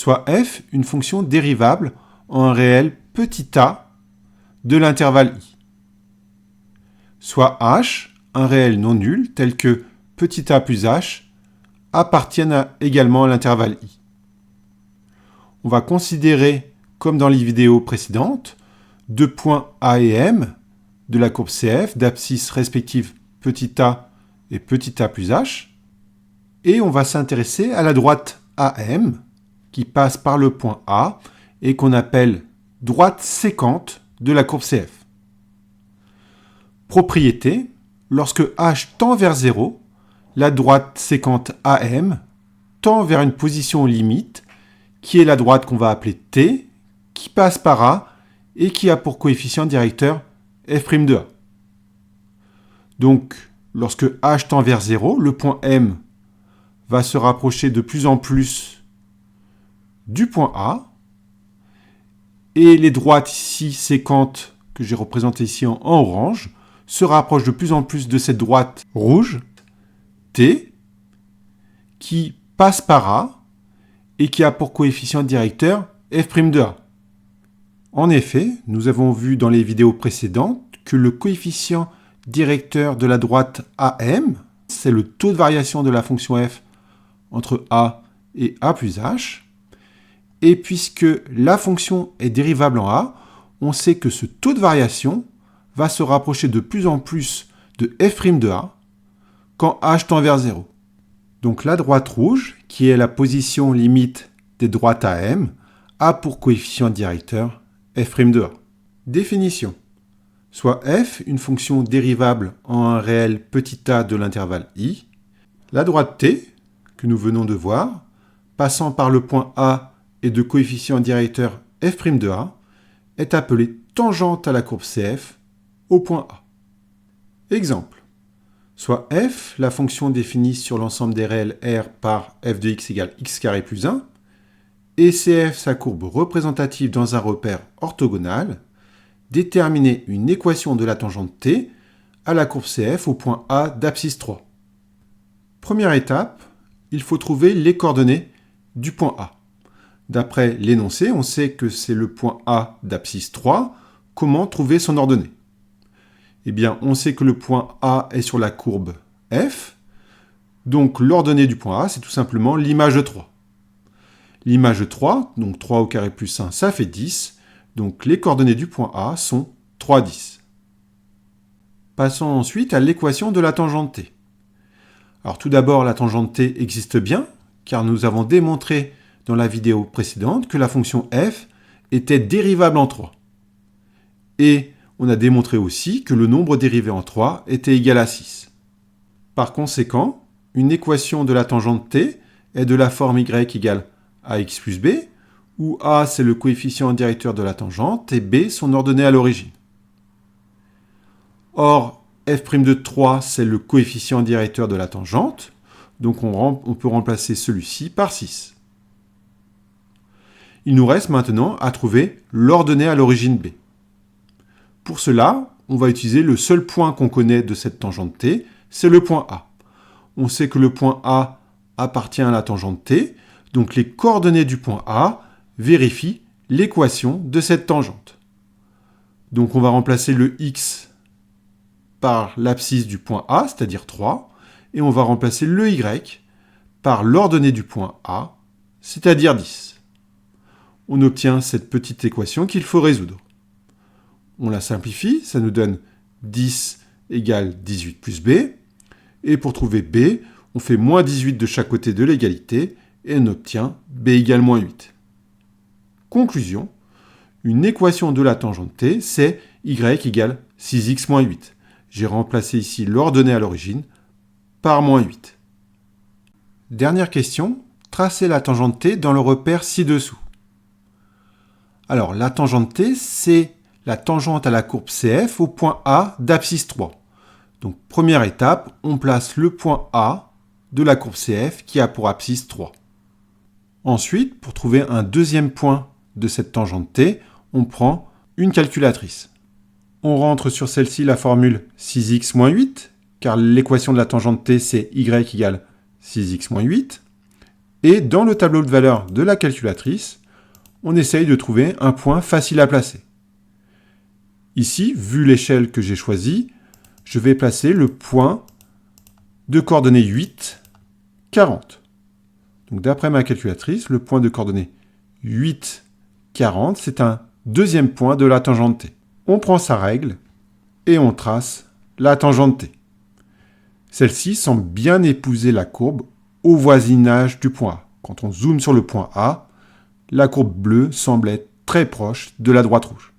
soit f une fonction dérivable en un réel petit a de l'intervalle i, soit h un réel non nul tel que petit a plus h appartiennent également à l'intervalle i. On va considérer, comme dans les vidéos précédentes, deux points A et M de la courbe CF d'abscisse respective petit a et petit a plus h, et on va s'intéresser à la droite AM qui passe par le point A et qu'on appelle droite sécante de la courbe CF. Propriété, lorsque h tend vers 0, la droite sécante AM tend vers une position limite qui est la droite qu'on va appeler T, qui passe par A et qui a pour coefficient directeur f' de A. Donc, lorsque h tend vers 0, le point M va se rapprocher de plus en plus du point A, et les droites ici séquentes, que j'ai représentées ici en orange, se rapprochent de plus en plus de cette droite rouge, T, qui passe par A et qui a pour coefficient directeur f' de A. En effet, nous avons vu dans les vidéos précédentes que le coefficient directeur de la droite AM, c'est le taux de variation de la fonction f entre a et a plus h. Et puisque la fonction est dérivable en a, on sait que ce taux de variation va se rapprocher de plus en plus de f' de a quand h tend vers 0. Donc la droite rouge, qui est la position limite des droites AM, a pour coefficient directeur f' de a. Définition. Soit f une fonction dérivable en un réel petit a de l'intervalle i. La droite t, que nous venons de voir, passant par le point A et de coefficient directeur f' de a, est appelée tangente à la courbe CF au point A. Exemple. Soit f, la fonction définie sur l'ensemble des réels R par f de x égale x carré plus 1, et CF sa courbe représentative dans un repère orthogonal, déterminer une équation de la tangente t à la courbe CF au point A d'abscisse 3. Première étape, il faut trouver les coordonnées du point A. D'après l'énoncé, on sait que c'est le point A d'abscisse 3. Comment trouver son ordonnée? Eh bien, on sait que le point A est sur la courbe F. Donc, l'ordonnée du point A, c'est tout simplement l'image de 3. L'image de 3, donc 3 au carré plus 1, ça fait 10. Donc, les coordonnées du point A sont 3, 10. Passons ensuite à l'équation de la tangente t. Alors, tout d'abord, la tangente t existe bien, car nous avons démontré dans la vidéo précédente que la fonction f était dérivable en 3. Et on a démontré aussi que le nombre dérivé en 3 était égal à 6. Par conséquent, une équation de la tangente t est de la forme y égale ax plus b, où a c'est le coefficient directeur de la tangente et b son ordonnée à l'origine. Or, f' de 3 c'est le coefficient directeur de la tangente, donc on peut remplacer celui-ci par 6. Il nous reste maintenant à trouver l'ordonnée à l'origine b. Pour cela, on va utiliser le seul point qu'on connaît de cette tangente t, c'est le point A. On sait que le point A appartient à la tangente t, donc les coordonnées du point A vérifient l'équation de cette tangente. Donc on va remplacer le x par l'abscisse du point A, c'est-à-dire 3, et on va remplacer le y par l'ordonnée du point A, c'est-à-dire 10. On obtient cette petite équation qu'il faut résoudre. On la simplifie, ça nous donne 10 égale 18 plus b. Et pour trouver b, on fait moins 18 de chaque côté de l'égalité et on obtient b égale moins 8. Conclusion, une équation de la tangente t, c'est y égale 6x moins 8. J'ai remplacé ici l'ordonnée à l'origine par moins 8. Dernière question, tracez la tangente t dans le repère ci-dessous. Alors, la tangente t, c'est la tangente à la courbe CF au point A d'abscisse 3. Donc, première étape, on place le point A de la courbe CF qui a pour abscisse 3. Ensuite, pour trouver un deuxième point de cette tangente t, on prend une calculatrice. On rentre sur celle-ci la formule 6x moins 8, car l'équation de la tangente t, c'est y égale 6x moins 8. Et dans le tableau de valeur de la calculatrice, on essaye de trouver un point facile à placer. Ici, vu l'échelle que j'ai choisie, je vais placer le point de coordonnées 8, 40. Donc d'après ma calculatrice, le point de coordonnées 8, 40, c'est un deuxième point de la tangente T. On prend sa règle et on trace la tangente T. Celle-ci semble bien épouser la courbe au voisinage du point A. Quand on zoome sur le point A, la courbe bleue semble être très proche de la droite rouge.